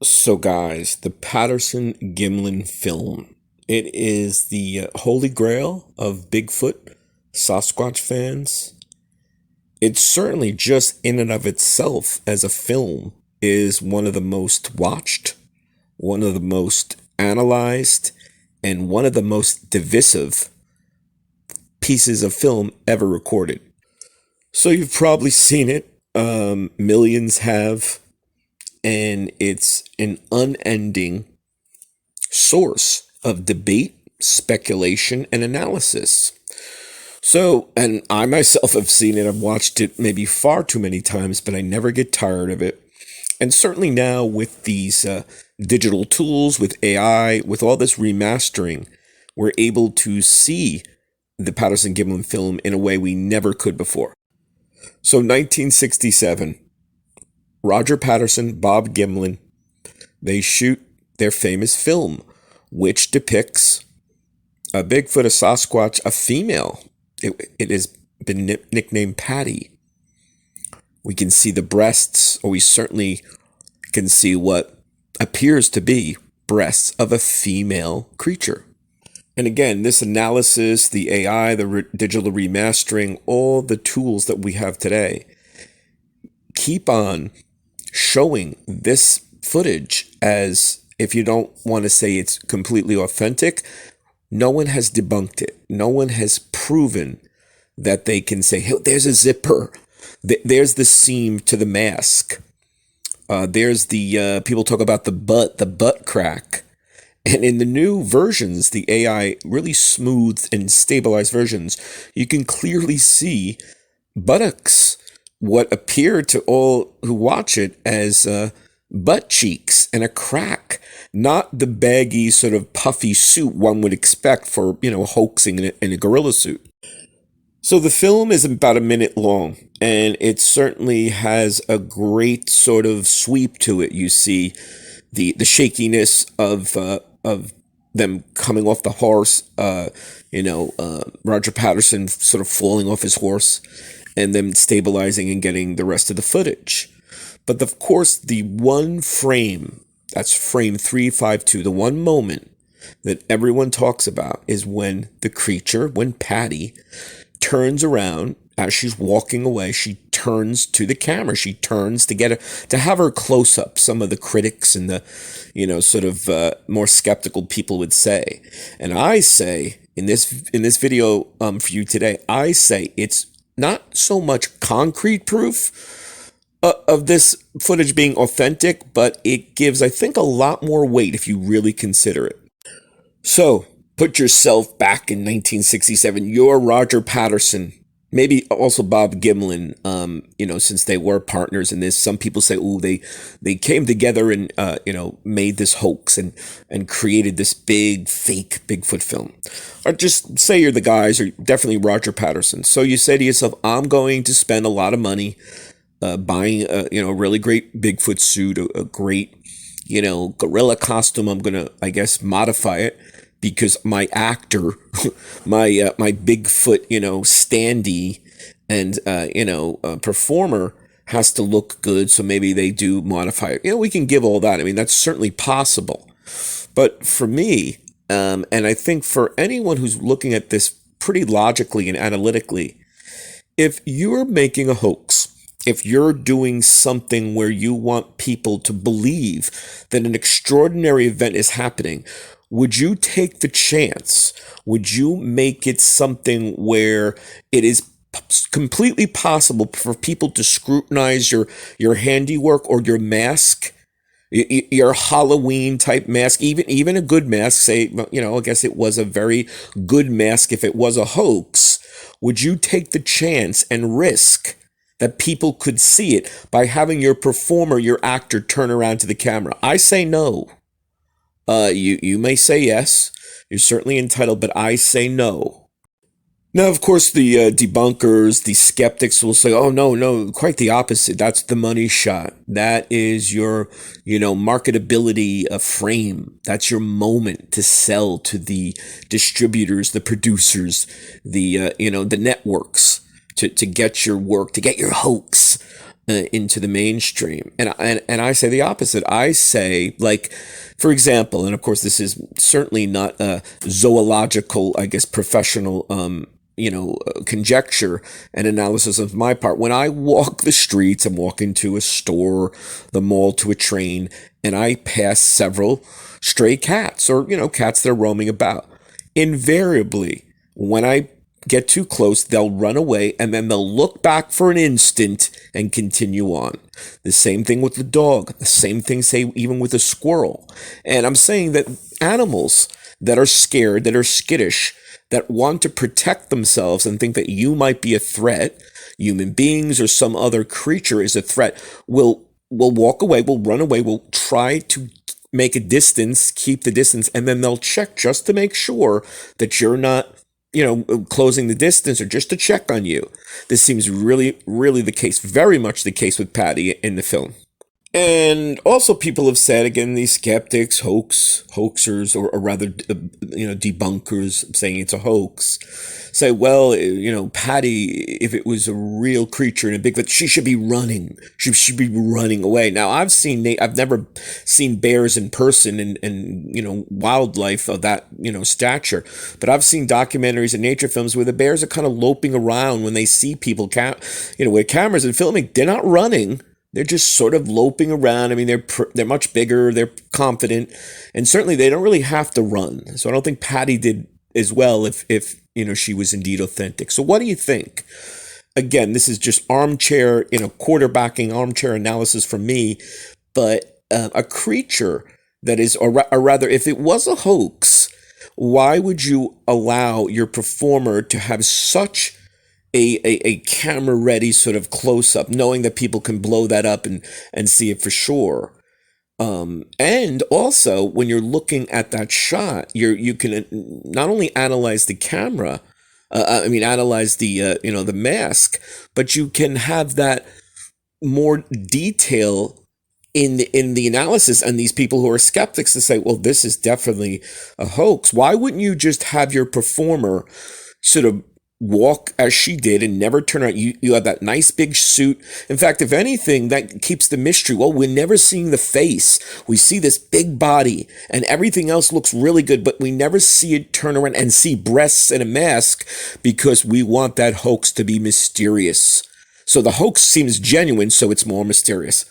So, guys, the Patterson Gimlin film. It is the holy grail of Bigfoot, Sasquatch fans. It's certainly just in and of itself as a film is one of the most watched, one of the most analyzed, and one of the most divisive pieces of film ever recorded. So you've probably seen it. Millions have, and it's an unending source of debate, speculation, and analysis. So, and I myself have seen it, I've watched it maybe far too many times, but I never get tired of it. And certainly now with these digital tools, with AI, with all this remastering, we're able to see the Patterson Gimlin film in a way we never could before. So 1967, Roger Patterson, Bob Gimlin, they shoot their famous film, which depicts a Bigfoot, a Sasquatch, a female. It has been nicknamed Patty. We can see the breasts, or we certainly can see what appears to be breasts of a female creature. And again, this analysis, the AI, the digital remastering, all the tools that we have today keep on showing this footage as, if you don't want to say it's completely authentic, no one has debunked it. No one has proven that they can say, hey, there's a zipper. There's the seam to the mask. There's the, people talk about the butt crack. And in the new versions, the AI really smooth and stabilized versions, you can clearly see buttocks, what appear to all who watch it as butt cheeks and a crack, not the baggy sort of puffy suit one would expect for, hoaxing in a gorilla suit. So the film is about a minute long, and it certainly has a great sort of sweep to it. You see the shakiness of them coming off the horse, Roger Patterson sort of falling off his horse, and them stabilizing and getting the rest of the footage. But of course, the one frame, that's frame 352, the one moment that everyone talks about is when the creature, when Patty, turns around as she's walking away. She turns to the camera. She turns to get her, to have her close up. Some of the critics and the, sort of more skeptical people would say. And I say in this video for you today, I say it's not so much concrete proof of this footage being authentic, but it gives, I think, a lot more weight if you really consider it. So put yourself back in 1967. You're Roger Patterson, maybe also Bob Gimlin, since they were partners in this. Some people say, oh, they came together and, made this hoax and created this big fake Bigfoot film. Or just say you're the guys, or definitely Roger Patterson. So you say to yourself, I'm going to spend a lot of money buying a really great Bigfoot suit, a great, gorilla costume. I'm going to, I guess, modify it, because my actor, my Bigfoot, standee and, performer has to look good. So maybe they do modify it. We can give all that. I mean, that's certainly possible. But for me, and I think for anyone who's looking at this pretty logically and analytically, if you're making a hoax, if you're doing something where you want people to believe that an extraordinary event is happening, would you take the chance? Would you make it something where it is completely possible for people to scrutinize your handiwork or your mask, your Halloween type mask, even a good mask? Say, I guess it was a very good mask if it was a hoax. Would you take the chance and risk that people could see it by having your performer, your actor, turn around to the camera? I say no. You may say yes. You're certainly entitled, but I say no. Now, of course, the debunkers, the skeptics will say, oh, no, quite the opposite. That's the money shot. That is your, marketability frame. That's your moment to sell to the distributors, the producers, the networks to get your work, to get your hoax into the mainstream. And I say the opposite. I say, like, for example, and of course this is certainly not a zoological, I guess, professional conjecture and analysis of my part. When I walk the streets, I'm walking to a store, the mall, to a train, and I pass several stray cats, or cats that are roaming about. Invariably, when I get too close, they'll run away, and then they'll look back for an instant and continue on. The same thing with the dog. The same thing, say, even with a squirrel. And I'm saying that animals that are scared, that are skittish, that want to protect themselves and think that you might be a threat, human beings or some other creature is a threat, will walk away, will run away, will try to make a distance, keep the distance, and then they'll check just to make sure that you're not closing the distance, or just to check on you. This seems really, really the case, very much the case with Patty in the film. And also, people have said, again, these skeptics, hoaxers, or rather, debunkers, saying it's a hoax, say, well, Patty, if it was a real creature in a Bigfoot, she should be running. She should be running away. Now, I've never seen bears in person and wildlife of that, stature, but I've seen documentaries and nature films where the bears are kind of loping around when they see people, with cameras and filming. They're not running. They're just sort of loping around. I mean, they're much bigger. They're confident, and certainly they don't really have to run. So I don't think Patty did as well if she was indeed authentic. So what do you think? Again, this is just armchair, quarterbacking armchair analysis from me. But a creature that is, or rather, if it was a hoax, why would you allow your performer to have such a camera ready sort of close up, knowing that people can blow that up and see it for sure? And also, when you're looking at that shot, you can not only analyze the camera, analyze the mask, but you can have that more detail in the analysis. And these people who are skeptics to say, well, this is definitely a hoax. Why wouldn't you just have your performer sort of walk as she did and never turn around? You have that nice big suit. In fact, if anything, that keeps the mystery. Well, we're never seeing the face. We see this big body and everything else looks really good, but we never see it turn around and see breasts and a mask, because we want that hoax to be mysterious. So the hoax seems genuine, so it's more mysterious.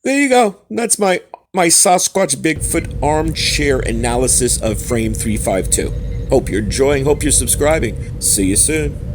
There you go. That's my Sasquatch Bigfoot armchair analysis of frame 352. Hope you're enjoying. Hope you're subscribing. See you soon.